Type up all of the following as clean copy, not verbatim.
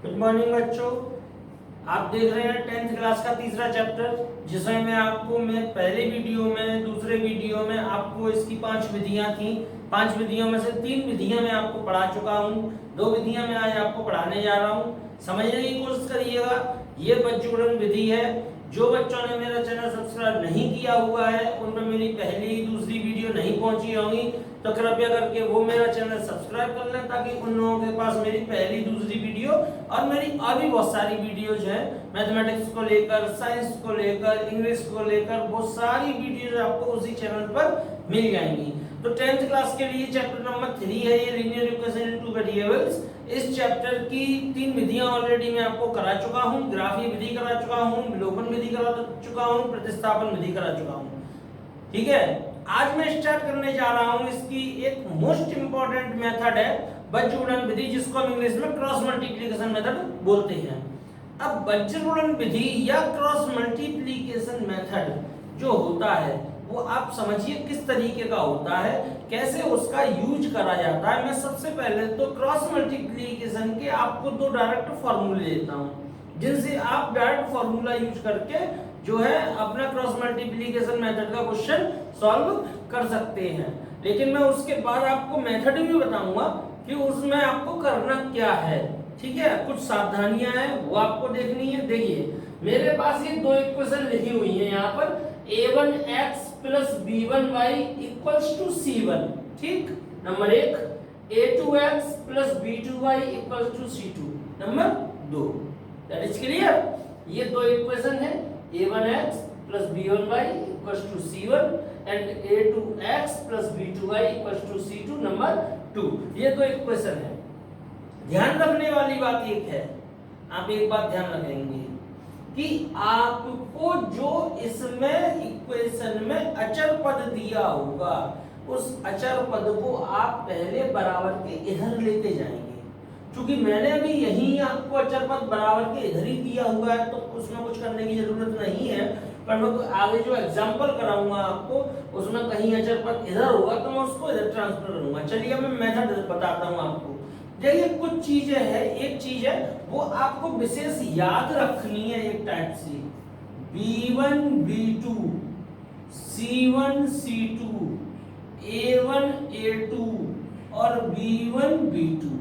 Good morning बच्चों, आप देख रहे हैं 10th क्लास का तीसरा चैप्टर, जिसमें मैं पहले वीडियो में दूसरे वीडियो में आपको इसकी 5 विधियां थी। 5 विधियों में से 3 विधियां मैं आपको पढ़ा चुका हूं, 2 विधियां मैं आज आपको पढ़ाने जा रहा हूं। समझने की कोशिश करिएगा। ये बच्चों विधि है। जो बच्चों ने मेरा चैनल सब्सक्राइब नहीं किया हुआ है, उनमें मेरी पहली दूसरी वीडियो नहीं पहुंची होंगी, तो कृपया करके वो मेरा चैनल सब्सक्राइब कर लें, ताकि उन लोगों के पास मेरी पहली दूसरी वीडियो और मेरी और भी बहुत सारी वीडियोज हैं, मैथमेटिक्स को लेकर, साइंस को लेकर, इंग्लिश को लेकर, बहुत सारी वीडियोज आपको उसी चैनल पर मिल जाएंगी। तो 10th क्लास के लिए चैप्टर नंबर 3 है ये, linear equation in two variables. इस चैप्टर की 3 विधियां ऑलरेडी मैं आपको करा चुका हूं। ग्राफीय विधि करा चुका हूं, विलोपन विधि करा चुका हूं, प्रतिस्थापन विधि करा चुका हूं। ठीक है, आज मैं स्टार्ट करने जा रहा हूं इसकी एक मोस्ट इंपॉर्टेंट मेथड है बज्रगुणन विधि, जिसको हम इंग्लिश में क्रॉस मल्टीप्लिकेशन मेथड बोलते हैं। अब बज्रगुणन विधि या क्रॉस मल्टीप्लिकेशन मेथड जो होता है वो आप समझिए किस तरीके का होता है, कैसे उसका यूज करा जाता है। मैं सबसे पहले तो क्रॉस मल्टीप्लिकेशन के आपको 2 डायरेक्ट फार्मूले देता हूं, जिनसे आप डायरेक्ट फार्मूला यूज करके जो है अपना क्रॉस मल्टीप्लिकेशन मेथड का क्वेश्चन सॉल्व कर सकते हैं। लेकिन मैं उसके बाद आपको मेथड भी बताऊंगा कि उसमें आपको करना क्या है। ठीक है, कुछ सावधानियां हैं वो आपको देखनी है। देखिए, मेरे पास ये 2 इक्वेशन लिखी हुई है यहाँ पर, a1x plus b1y equals to c1। ठीक, number 1, a2x plus b2y equals to c2। Number 2, that is clear. ये 2 इक्वेशन है, a1x plus b1y equals to c1 and a2x plus b2y equals to c2 number 2। ये 2 equation है। ध्यान रखने वाली बात एक है, आप एक बात ध्यान रखेंगे कि आपको जो इसमें इक्वेशन में अचर पद दिया होगा, उस अचर पद को आप पहले बराबर के इधर लेते जाएंगे। क्योंकि मैंने अभी यही आपको अचर पद बराबर के इधर ही दिया हुआ है, तो उसमें कुछ करने की जरूरत नहीं है। पर मैं तो आगे जो एग्जांपल कराऊंगा आपको, उसमें कहीं अचर पद इधर होगा तो मैं उसको इधर ट्रांसफर करूंगा। चलिए मैं मेथड बताता हूं आपको। देखिए, कुछ चीजें हैं, एक चीज है वो आपको विशेष याद रखनी है एक टाइप से, b1 b2 c1 c2 a1 a2 और b1 b2,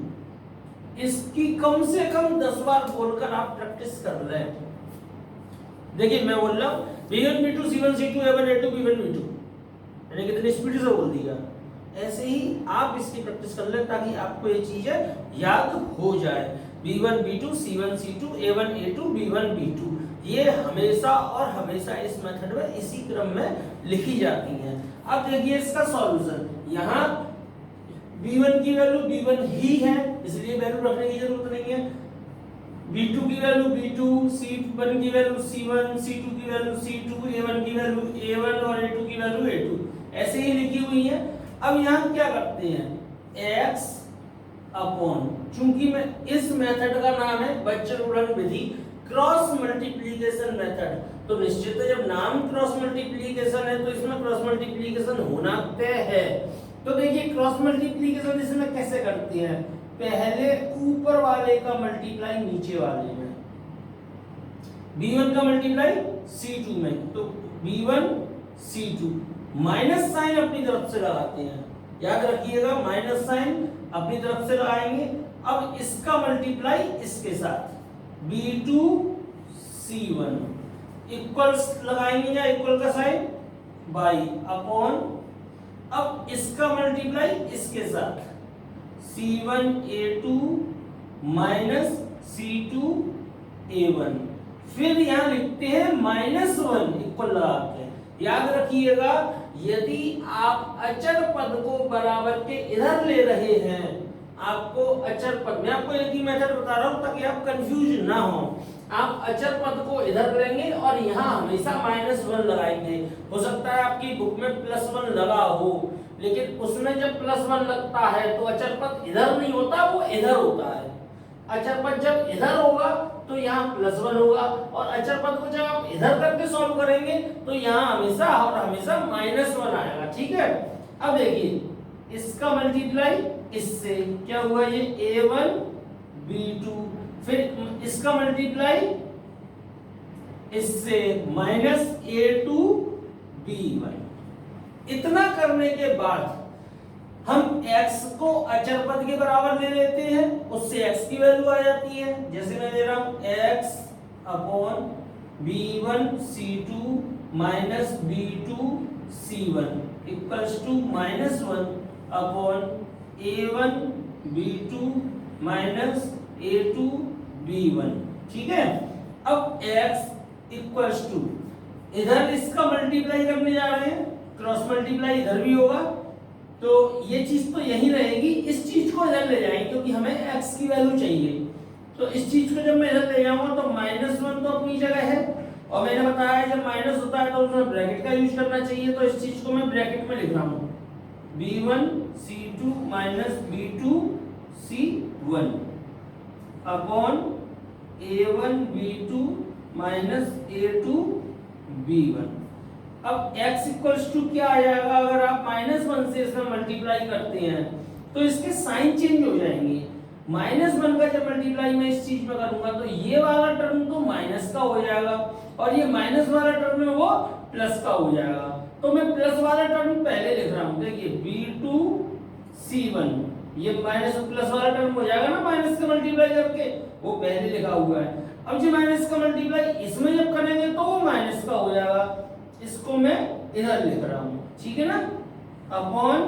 इसकी कम से कम 10 बार बोलकर आप प्रैक्टिस कर रहे हैं। देखिए, मैं बोल रहा हूं b1 b2 c1 c2 a1 a2 b1 b2, मैंने कितनी स्पीड से बोल दिया। ऐसे ही आप इसकी प्रैक्टिस कर लें ताकि आपको ये चीजें याद हो जाए। b1 b2 c1 c2 a1 a2 b1 b2, ये हमेशा और हमेशा इस मेथड में इसी क्रम में लिखी जाती हैं। अब देखिए इसका सॉल्यूशन, यहाँ b1 की वैल्यू b1 ही है, इसलिए वैल्यू रखने की जरूरत नहीं है। b2 की वैल्यू b2, c1 की वैल्यू c1, c2 की वैल्यू c2, a1 की वैल्यू a1 और a2 की वैल्यू a2, ऐसे ही लिखी हुई है। अब यहाँ क्या करते हैं, x अपॉन, चूंकि मैं इस मेथड का नाम है बज्रगुणन विधि, क्रॉस मल्टीप्लिकेशन मेथड, तो निश्चित है जब नाम क्रॉस मल्टीप्लिकेशन है तो इसमें क्रॉस मल्टीप्लिकेशन होना तय है। तो देखिए, क्रॉस मल्टीप्लिकेशन इसमें कैसे करते हैं, पहले ऊपर वाले का मल्टीप्लाई नीचे वाले में, b1 का मल्टीप्लाई c2 में, तो b1 c2, माइनस साइन अपनी तरफ से लगाते हैं, याद रखिएगा माइनस साइन अपनी तरफ से लगाएंगे। अब इसका मल्टीप्लाई इसके साथ, b2 c1 इक्वल्स लगाएंगे या इक्वल का साइन बाई अपॉन, अब इसका मल्टीप्लाई इसके साथ c1 a2 minus c2 a1, फिर यहां लिखते हैं -1 इक्वल लगाते हैं। याद रखिएगा, यदि आप अचर पद को बराबर के इधर ले रहे हैं, आपको अचर पद, मैं आपको एक ही मेथड बता रहा हूं ताकि आप कंफ्यूज ना हो। आप अचर पद को इधर लेंगे और यहाँ हमेशा -1 लगाएंगे। हो सकता है आपकी बुक में +1 लगा हो, लेकिन उसमें जब +1 लगता है तो अचर पद इधर नहीं होता, वो इधर होता है। अचर पद जब इधर होगा तो यहाँ +1 होगा, और अचर पद को जब आप इधर करके सॉल्व करेंगे तो यहाँ हमेशा और हमेशा -1 आएगा। ठीक है, अब देखिए इसका मल्टीप्लाई इससे क्या हुआ, ये a1 B2, फिर इसका मल्टीप्लाई इससे माइनस A2 B1। इतना करने के बाद हम x को अचर पद के बराबर ले लेते हैं, उससे x की वैल्यू आ जाती है। जैसे मैं ले रहा हूं x upon B1 C2 minus B2 C1 equals to minus 1 upon A1 B2 minus A2 B1। ठीक है, अब x इक्वल्स टू इधर इसका मल्टीप्लाई करने जा रहे हैं, क्रॉस मल्टीप्लाई इधर भी होगा, तो ये चीज तो यही रहेगी, इस चीज को इधर ले जाएंगे क्योंकि हमें x की वैल्यू चाहिए। तो इस चीज को जब मैं इधर ले जाऊंगा तो -1 तो अपनी जगह है, और मैंने बताया जब माइनस होता है तो उसमें ब्रैकेट का यूज करना चाहिए, तो इस चीज को मैं ब्रैकेट में लिख रहा हूं B1 C2 minus B2 C1 upon A1 B2 minus A2 B1। अब x इक्वल्स टू क्या आ जाएगा, अगर आप -1 से इसमें मल्टीप्लाई करते हैं तो इसके साइन चेंज हो जाएंगे। -1 का जब मल्टीप्लाई मैं इस चीज में करूंगा तो ये वाला टर्म तो माइनस का हो जाएगा, और ये माइनस वाला टर्म है वो प्लस का हो जाएगा। तो मैं प्लस वाला टर्म पहले लिख रहा हूं, देखिए B2 C1, ये माइनस प्लस वाला टर्म हो जाएगा ना माइनस का मल्टीप्लाई करके, वो पहले लिखा हुआ है। अब जो माइनस का मल्टीप्लाई इसमें जब करेंगे तो वो माइनस का हो जाएगा, इसको मैं इधर लिख रहा हूं, ठीक है ना, upon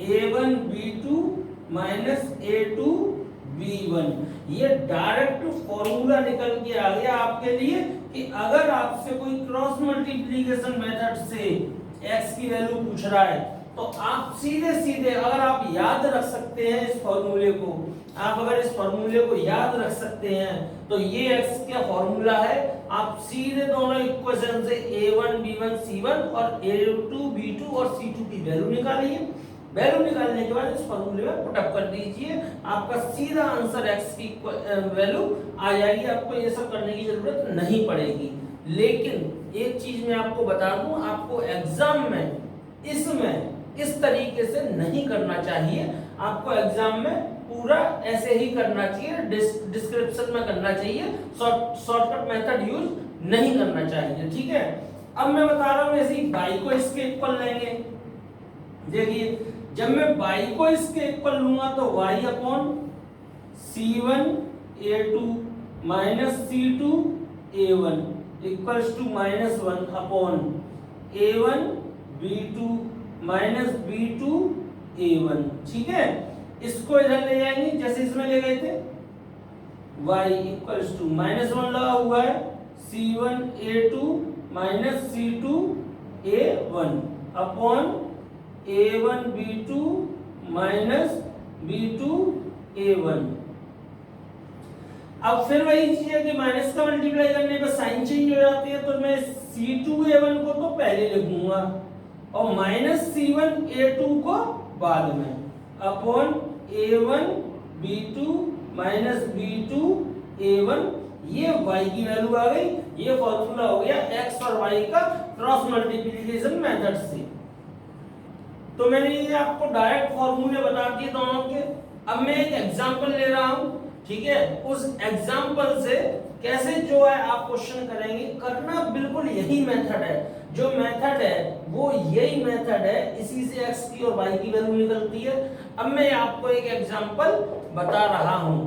A1 B2 minus A2 B1। ये डायरेक्ट फॉर्मूला निकल के आ गया आपके लिए कि अगर आपसे कोई क्रॉस मल्टीप्लिकेशन मेथड से x की वैल्यू पूछ रहा है तो आप सीधे सीधे, अगर आप याद रख सकते हैं इस फॉर्मूले को, आप अगर इस फॉर्मूले को याद रख सकते हैं तो ये x का फॉर्मूला है, आप सीधे दोनों इक्वेशन से A1 B1 C1 और A2 B2 और C2 की वैल्यू निकालिए। वैल्यू निकालने के बाद इस फॉर्मूले में पुट अप कर दीजिए, आपका सीधा आंसर x की वैल्यू आ जाएगी, आपको ये सब करने की जरूरत नहीं पड़ेगी। लेकिन एक चीज मैं आपको बता दूं, आपको एग्जाम में इसमें इस तरीके से नहीं करना चाहिए, आपको एग्जाम में पूरा ऐसे ही करना चाहिए, डिस्क्रिप्शन में करना चाहिए, शॉर्टकट मेथड यूज नहीं करना चाहिए, ठीक है। अब मैं बता रहा हूं ऐसे ही y को इसके इक्वल लेंगे। देखिए जब मैं y को इसके इक्वल लूंगा तो y upon C1 A2 minus C2 A1 equals to -1 upon A1 B2 minus B2 A1, ठीक है। इसको इधर ले जाएंगे जैसे इसमें ले गए थे, y इक्वल्स टू -1 लगा हुआ है C1 A2 minus C2 A1 upon A1 B2 minus B2 A1। अब फिर वही चीज है कि माइनस का मल्टीप्लाई करने पर साइन चेंज हो जाती है, तो मैं C2 A1 को तो पहले लिखूंगा और माइनस C1 A2 को बाद में, upon A1 B2 minus B2 A1। ये y की वैल्यू आ गई, ये फॉर्मूला हो गया x और y का क्रॉस मल्टीप्लिकेशन मेथड से। तो मैंने ये आपको डायरेक्ट फॉर्मूले बता दिए दोनों के। अब मैं एक एग्जांपल ले रहा हूं, ठीक है, उस एग्जांपल से कैसे जो है आप क्वेश्चन करेंगे, करना बिल्कुल यही मेथड है, जो मेथड है वो यही मेथड है, इसी से x की और y की वैल्यू निकलती है। अब मैं आपको एक एग्जांपल बता रहा हूं,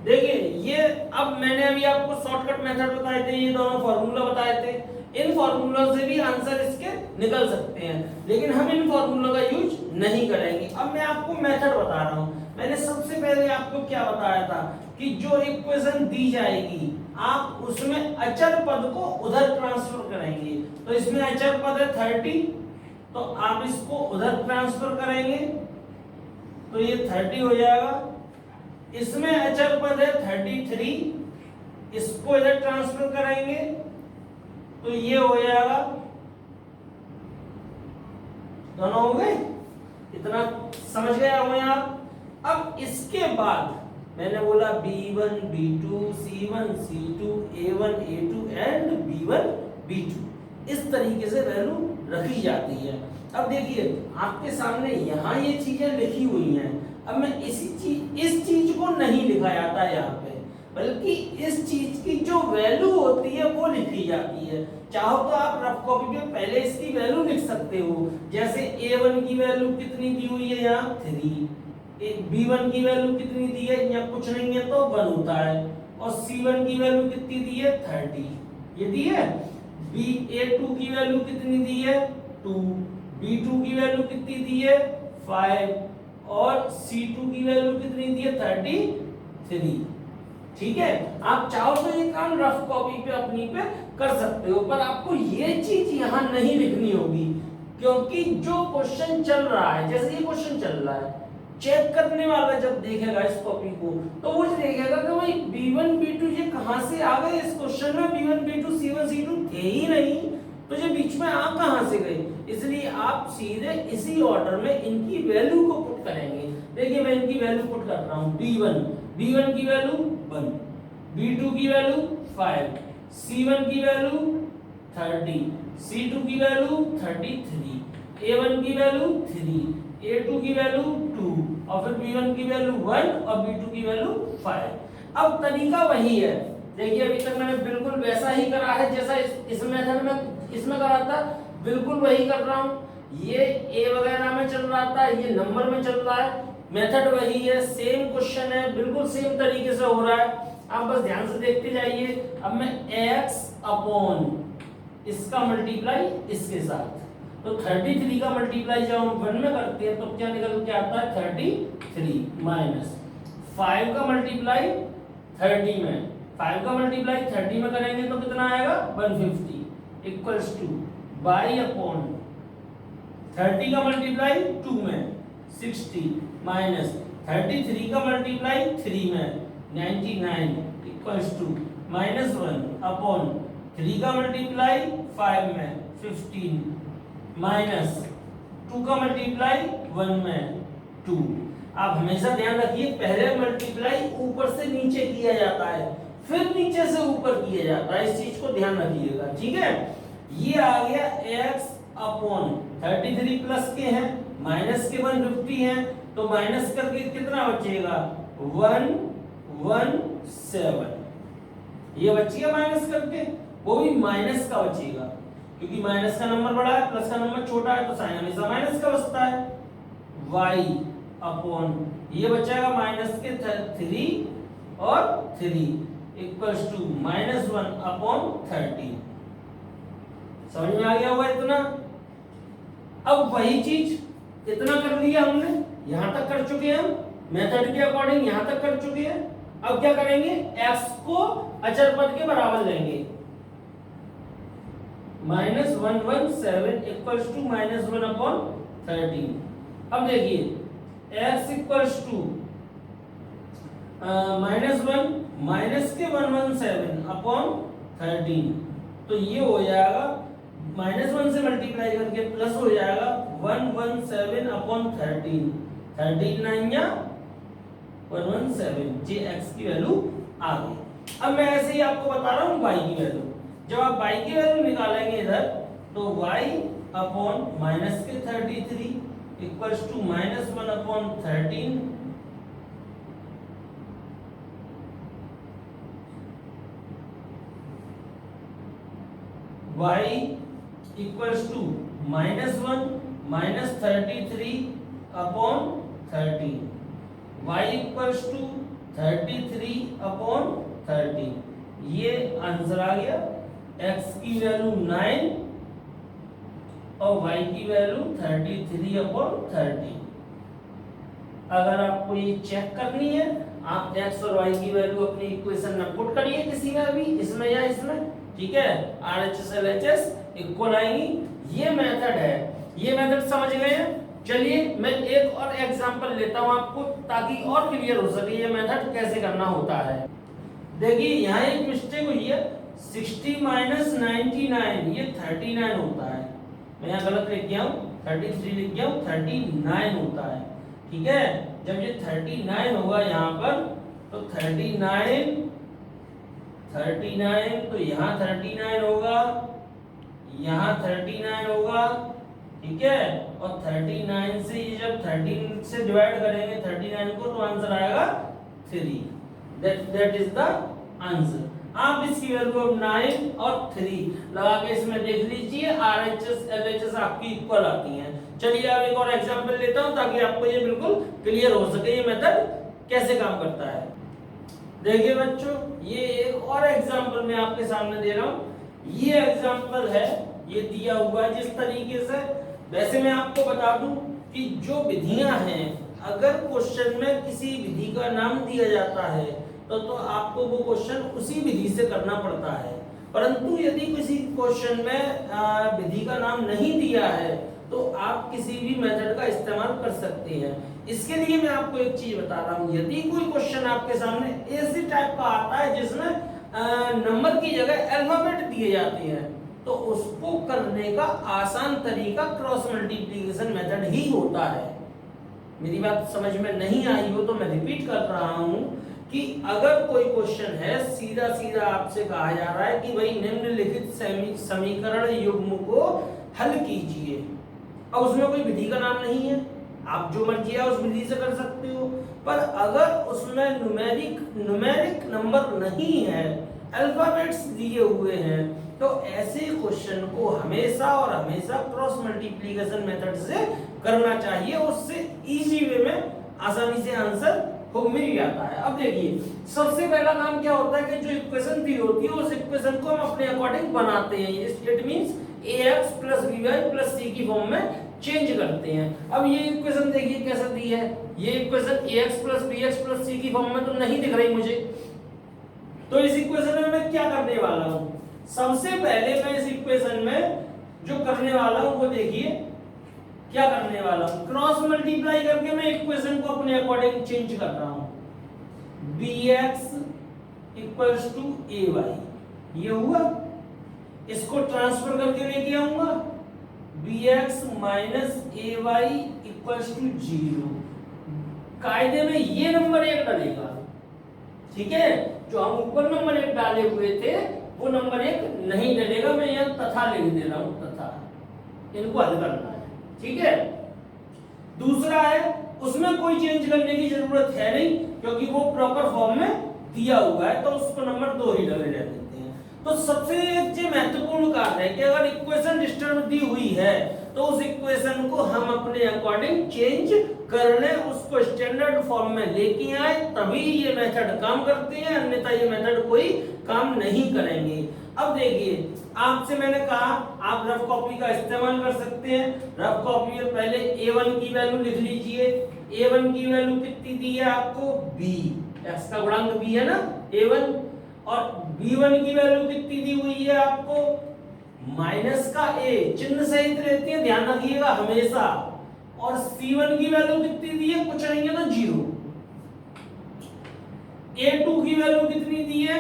देखिए ये, अब मैंने अभी आपको शॉर्टकट मेथड बताए थे, ये दोनों फॉर्मूला बताए थे, इन फॉर्मूला से भी आंसर इसके निकल सकते हैं, लेकिन हम इन फॉर्मूला का यूज नहीं करेंगे। अब मैं आपको मेथड बता रहा हूं। मैंने सबसे पहले आपको क्या बताया था कि जो इक्वेशन दी जाएगी आप उसमें अचर पद को उधर ट्रांसफर करेंगे। तो इसमें अचर पद है 30, तो आप इसको उधर ट्रांसफर करेंगे तो ये 30 हो जाएगा। इसमें अचर पद है 33, इसको इधर ट्रांसफर करेंगे तो ये हो जाएगा, दोनों हो गए, इतना समझ गए होंगे आप। अब इसके बाद मैंने बोला B1 B2 C1 C2 A1 A2 and B1 B2, इस तरीके से वैल्यू रखी जाती है। अब देखिए आपके सामने यहाँ ये चीजें लिखी हुई हैं, अब मैं इस चीज को नहीं लिखा जाता है यहाँ पे, बल्कि इस चीज की जो वैल्यू होती है वो लिखी जाती है। चाहो तो आप रफ कॉपी पे पहले इसकी वैल्यू लिख सकते हो, जैसे a1 की वैल्यू कितनी दी हुई है यहाँ 3, b1 की वैल्यू कितनी दी है, यहाँ कुछ नहीं है तो 1 होता है, और c1 की वैल्यू कितनी दी है 30, ये दी है। a2 की वैल्यू कितनी दी है 2, b2 की वैल्यू कितनी दी है 5, और c2 की वैल्यू कितनी दी है 33। ठीक है, आप चाहो तो ये काम रफ कॉपी पे अपनी पे कर सकते हो, पर आपको ये चीज यहाँ नहीं लिखनी होगी, क्योंकि जो क्वेश्चन चल रहा है, जैसे ये क्वेश्चन चल रहा है, चेक करने वाला जब देखेगा इस कॉपी को तो वो देखेगा कि भाई b1 b2 ये कहां से आ गए, इस क्वेश्चन में b1 b2 c1 c2 थे ही नहीं, तो ये बीच में आ कहां से गए। इसलिए आप सीधे इसी ऑर्डर में इनकी वैल्यू को पुट करेंगे। देखिए मैं इनकी वैल्यू पुट कर रहा हूं, b1 की वैल्यू 1, b2 की वैल्यू 5, c1 की वैल्यू 30, c2 की वैल्यू 33, a1 की वैल्यू 3, a2 की वैल्यू 2, और फिर b1 की वैल्यू 1 और b2 की वैल्यू 5। अब तरीका वही है, देखिए अभी तक मैंने बिल्कुल वैसा ही करा है जैसा इस मेथड में इसमें करा था, बिल्कुल वही कर रहा हूं। ये a वगैरह में चल रहा था, ये नंबर में चल रहा है, मेथड वही है, सेम क्वेश्चन है, बिल्कुल सेम तरीके से हो रहा है, आप बस ध्यान से देखते जाइए। अब मैं x अपॉन इसका मल्टीप्लाई इसके साथ, तो 33 का मल्टीप्लाई जब हम 1 में करते हैं तो क्या निकल के आता है 33 माइनस 5 का मल्टीप्लाई 30 में, 5 का मल्टीप्लाई 30 में करेंगे तो कितना आएगा 150 इक्वल्स टू बाई अपॉन 30 का मल्टीप्लाई 2 में 60 माइनस 33 का मल्टीप्लाई 3 में 99 इक्वल्स टू माइनस 1 अपॉन 3 का मल्टीप्लाई 5 में 15 माइनस 2 का मल्टीप्लाई 1 में 2। आप हमेशा ध्यान रखिए पहले मल्टीप्लाई ऊपर से नीचे किया जाता है, फिर नीचे से ऊपर किया जाता है, इस चीज को ध्यान रखिएगा। ठीक है, ये आ गया x अपॉन 33 प्लस के हैं माइनस के 150 हैं, तो माइनस करके कितना बचेगा 117, ये बचेगा माइनस करके, वो भी माइनस का बचेगा, क्योंकि माइनस का नंबर बड़ा है प्लस का नंबर छोटा है, तो साइन हमेशा माइनस का बचता है। y अपॉन ये बचेगा माइनस के 3 और 3 इक्वल्स टू माइनस 1 अपॉन 30। समझ में आ गया होगा इतना। अब वही चीज इतना कर लिया हमने, यहां तक कर चुके हैं हम, मेथड के अकॉर्डिंग यहां तक कर चुके हैं। अब क्या करेंगे, x को अचर पद के बराबर लेंगे, minus 117 equals to minus 1 upon 13। अब देखिए x equals to minus 1 minus के 117 अपॉन 13, तो ये हो जाएगा माइनस 1 से मल्टीप्लाई करके प्लस हो जाएगा 117 अपॉन 13, 13 या 117, जे x की वैल्यू आ गई। अब मैं ऐसे ही आपको बता रहा हूँ y की वैल्यू, जब आप y की वैल्यू निकालेंगे इधर तो y अपॉन माइनस के 33 equals to minus 1 upon 13, y equals to minus 1 minus 33 upon 13, y equals to 33 upon 13, ये आंसर आ गया। x की वैल्यू 9 और y की वैल्यू 33 अपॉन 30। अगर आपको ये चेक करनी है, आप x और y की वैल्यू अपनी इक्वेशन में पुट करिए, किसी में भी, इसमें या इसमें, ठीक है, RHS LHS इक्वल आएंगी। ये मेथड है, ये मेथड समझ गए हैं। चलिए मैं एक और एग्जांपल लेता हूं आपको, ताकि और क्लियर हो सके ये मेथड कैसे करना होता है। देखिए यहाँ एक मिस्टेक हुई है, 60 माइनस 99 ये 39 होता है, मैं यहाँ गलत लिख गया हूँ, 33 लिख गया हूँ, 39 होता है। ठीक है, जब ये 39 होगा यहाँ पर, तो 39 तो यहाँ 39 होगा, यहाँ 39 होगा, ठीक है। और 39 से ये जब 13 से डिवाइड करेंगे 39 को तो आंसर आएगा 3। That is the answer. आप इसकी वैल्यू 9 और 3 लगा के इसमें देख लीजिए, RHS LHS आपकी इक्वल आती हैं। चलिए अब एक और एग्जांपल लेता हूं ताकि आपको ये बिल्कुल क्लियर हो सके ये मेथड कैसे काम करता है। देखिए बच्चों, ये एक और एग्जांपल मैं आपके सामने दे रहा हूं। ये एग्जांपल है, ये दिया हुआ है जिस तरीके से। वैसे मैं आपको बता दूं कि जो विधियां हैं, अगर क्वेश्चन में किसी विधि का नाम दिया जाता है तो आपको वो क्वेश्चन उसी विधि से करना पड़ता है। परंतु यदि किसी क्वेश्चन में विधि का नाम नहीं दिया है तो आप किसी भी मेथड का इस्तेमाल कर सकते हैं। इसके लिए मैं आपको एक चीज बता रहा हूं, यदि कोई क्वेश्चन आपके सामने ऐसी टाइप का आता है जिसमें नंबर की जगह अल्फाबेट दिए जाते हैं, तो उसको करने का आसान तरीका क्रॉस मल्टीप्लिकेशन मेथड ही होता है। मेरी बात समझ में नहीं आई हो तो मैं रिपीट कर रहा हूं कि अगर कोई क्वेश्चन है, सीधा सीधा आपसे कहा जा रहा है कि भाई निम्नलिखित समीकरण युग्म को हल कीजिए। अब उसमें कोई विधि का नाम नहीं है, आप जो मर्जी है उस विधि से कर सकते हो। पर अगर उसमें न्यूमेरिक नंबर नहीं है, अल्फाबेट्स दिए हुए हैं, तो ऐसे क्वेश्चन को हमेशा और हमेशा क्रॉस मल्टीप्लिकेशन मेथड से करना चाहिए। उससे इजी वे में आसानी से आंसर को मिल जाता है। अब देखिए, सबसे पहला काम क्या होता है कि जो इक्वेशन दी होती है उस इक्वेशन को हम अपने अकॉर्डिंग बनाते हैं। It means ax + by + c की फॉर्म में चेंज करते हैं। अब ये इक्वेशन देखिए कैसे दी है। ये इक्वेशन ax + bx + c की फॉर्म में तो नहीं दिख रही मुझे। तो इस इक्वेशन में मैं क्या करने वाला हूं, सबसे पहले मैं इस इक्वेशन में जो करने वाला हूं वो देखिए क्या करने वाला हूं। क्रॉस मल्टीप्लाई करके मैं इक्वेशन को अपने अकॉर्डिंग चेंज कर रहा हूं। bx = ay, ये हुआ। इसको ट्रांसफर करके लेके आऊंगा, bx - ay = 0। कायदे में ये नंबर 1 डलेगा, ठीक है। जो हम ऊपर नंबर 1 डाले हुए थे वो नंबर 1 नहीं डलेगा। मैं यहां तथा लिख दे रहा हूं, तथा। इनको हल करना है, ठीक है। दूसरा है, उसमें कोई चेंज करने की जरूरत है नहीं क्योंकि वो प्रॉपर फॉर्म में दिया हुआ है, तो उसको नंबर 2 ही डले रह देते हैं। तो सबसे जो महत्वपूर्ण कार्य है कि अगर इक्वेशन डिस्टर्ब दी हुई है तो उस इक्वेशन को हम अपने अकॉर्डिंग चेंज कर लें, उसको स्टैंडर्ड फॉर्म में लेके आए, तभी ये मेथड काम करते हैं, अन्यथा ये मेथड कोई काम नहीं करेंगे। अब देखिए, आपसे मैंने कहा आप रफ कॉपी का इस्तेमाल कर सकते हैं। रफ कॉपी में पहले a1 की वैल्यू लिख लीजिए। a1 की वैल्यू कितनी दी है आपको, b, x का गुणांक b है ना, a1। और b1 की वैल्यू कितनी दी हुई है आपको, माइनस का a, चिन्ह सहित रहती है, ध्यान रखिएगा हमेशा। और c1 की वैल्यू कितनी दी है, कुछ नहीं है ना, 0। a2 की वैल्यू कितनी दी है,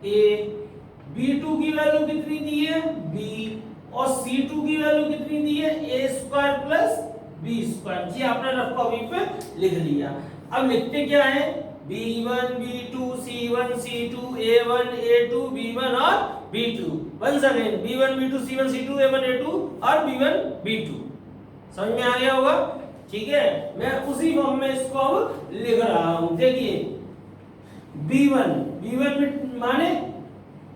a। b2 की वैल्यू कितनी दी है, b। और c2 की वैल्यू कितनी दी है, a² + b²। जी आपने रफ कॉपी पे लिख लिया। अब लिखते क्या है, b1 b2 c1 c2 a1 a2 b1 और b2। Once again b1 b2 c1 c2 a1 a2 और b1 b2। समझ में आ गया होगा, ठीक है। मैं उसी फॉर्म में इसको अब लिख रहा हूं। देखिए, b1 माने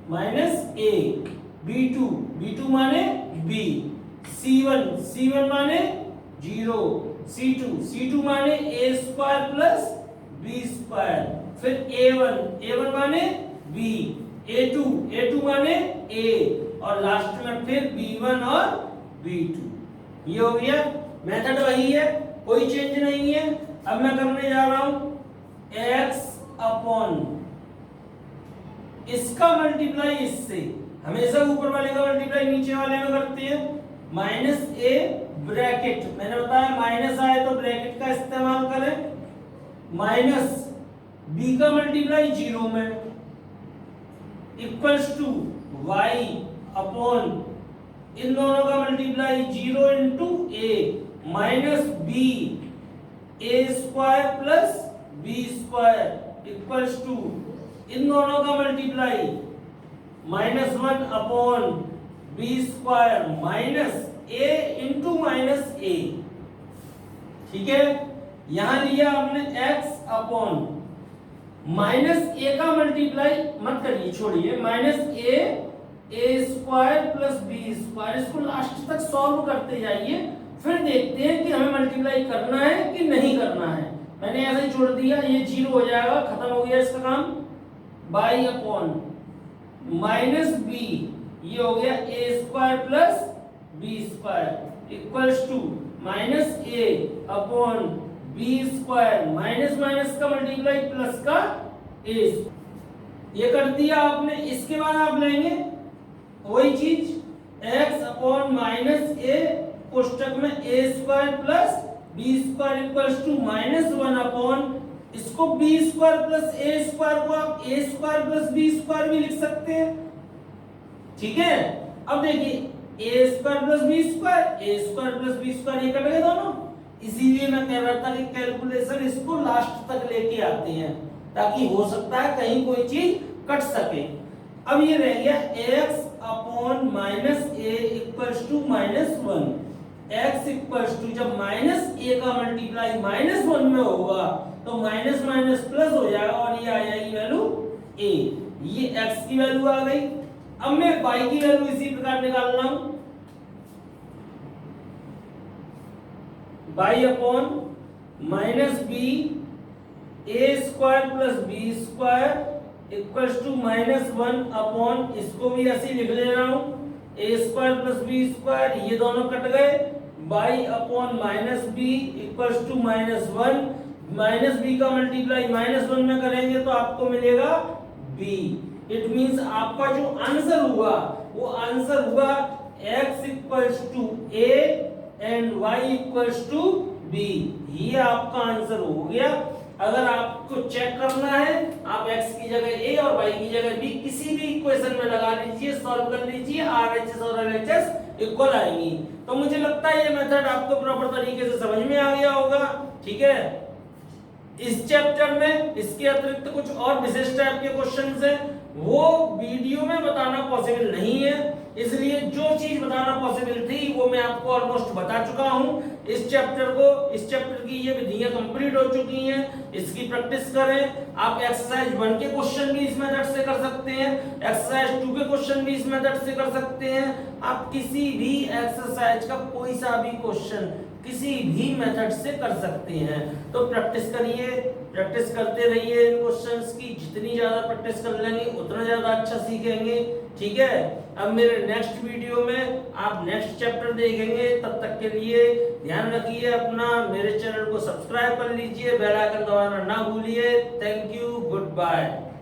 -a, b2 माने b, c1 माने 0, c2 माने a² + b²। फिर a1 माने b, a2 माने a, और लास्ट में फिर b1 और b2। ये हो गया। मेथड वही है, कोई चेंज नहीं है। अब मैं करने जा रहा हूं x/, इसका मल्टीप्लाई इससे, हमेशा ऊपर वाले का मल्टीप्लाई नीचे वाले में करते हैं। -a ब्रैकेट, मैंने बताया माइनस आए तो ब्रैकेट का इस्तेमाल करें। माइनस b का मल्टीप्लाई 0 में = y/, इन दोनों का multiply 0 × a -b a² + b² = इन दोनों का multiply -1/b² a into minus a, ठीक है। यहां लिया आपने x अपॉन माइनस a का मल्टीप्लाई मत करिए, छोड़िए, minus a square plus b square, इसको लास्ट तक सॉल्व करते जाइए, फिर देखते हैं कि हमें मल्टीप्लाई करना है कि नहीं करना है। मैंने ऐसे ही छोड़ दिया, ये 0 हो जाएगा, खत्म हो गया इसका काम। बाई अपॉन माइनस b, ये हो गया a square plus b square equals to minus a upon b square, minus minus का मल्टीप्लाई प्लस का a। ये कर दिया आपने। इसके बाद आप लेंगे वही चीज, x अपॉन माइनस a कोष्टक में a square plus b square equals to minus 1 upon, इसको b square plus a square को आप a square plus b square भी लिख सकते हैं, ठीक है। अब देखिए a square plus b square, a square plus b square, ये कट गए दोनों। इसीलिए मैं कह रहा था कि कैलकुलेशन इसको लास्ट तक लेके आते हैं, ताकि हो सकता है कहीं कोई चीज कट सके। अब ये रह गया x upon minus a equals to minus 1, x equals to, जब माइनस a का मल्टीप्लाई माइनस 1 में होगा तो माइनस माइनस प्लस हो जाएगा और ये आ जाएगी वैल्यू a, ये x की वैल्यू आ गई। अब मैं y की वैल्यू इसी प्रकार निकाल रहा हूं, y upon minus b a square plus b square equals to minus 1 upon, इसको भी ऐसे लिख ले रहा हूं, a square plus b square, ये दोनों कट गए, y upon minus b equals to minus 1, minus b का मल्टीप्लाई माइनस 1 में करेंगे तो आपको मिलेगा b। इट मींस आपका जो आंसर हुआ वो आंसर हुआ x equals to a and y equals to b, ये आपका आंसर हो गया। अगर आपको चेक करना है, आप x की जगह a और y की जगह b किसी भी इक्वेशन में लगा लीजिए, सॉल्व कर लीजिए, RHS और LHS इक्वल आएंगी। तो मुझे लगता है ये मेथड आपको प्रॉपर तरीके से समझ में आ गया होगा, ठीक है। इस चैप्टर में इसके अतिरिक्त कुछ और विशेष टाइप के क्वेश्चंस हैं, वो वीडियो में बताना पॉसिबल नहीं है, इसलिए जो चीज बताना पॉसिबल थी वो मैं आपको ऑलमोस्ट बता चुका हूं। इस चैप्टर की ये विधियां कंप्लीट हो चुकी हैं, इसकी प्रैक्टिस करें। आप एक्सरसाइज 1 के क्वेश्चन भी इस मेथड से कर सकते हैं, एक्सरसाइज 2 के क्वेश्चन भी इस मेथड से कर सकते हैं। आप किसी भी एक्सरसाइज का कोई सा भी क्वेश्चन किसी भी मेथड से कर सकते हैं। तो प्रैक्टिस करिए, प्रैक्टिस करते रहिए इन क्वेश्चंस की, जितनी ज्यादा प्रैक्टिस कर लेंगे उतना ज्यादा अच्छा सीखेंगे, ठीक है। अब मेरे नेक्स्ट वीडियो में आप नेक्स्ट चैप्टर देखेंगे, तब तक के लिए ध्यान रखिए अपना, मेरे चैनल को सब्सक्राइब कर लीजिए, बेल आइकन दबाना ना भूलिए। Thank you, good bye.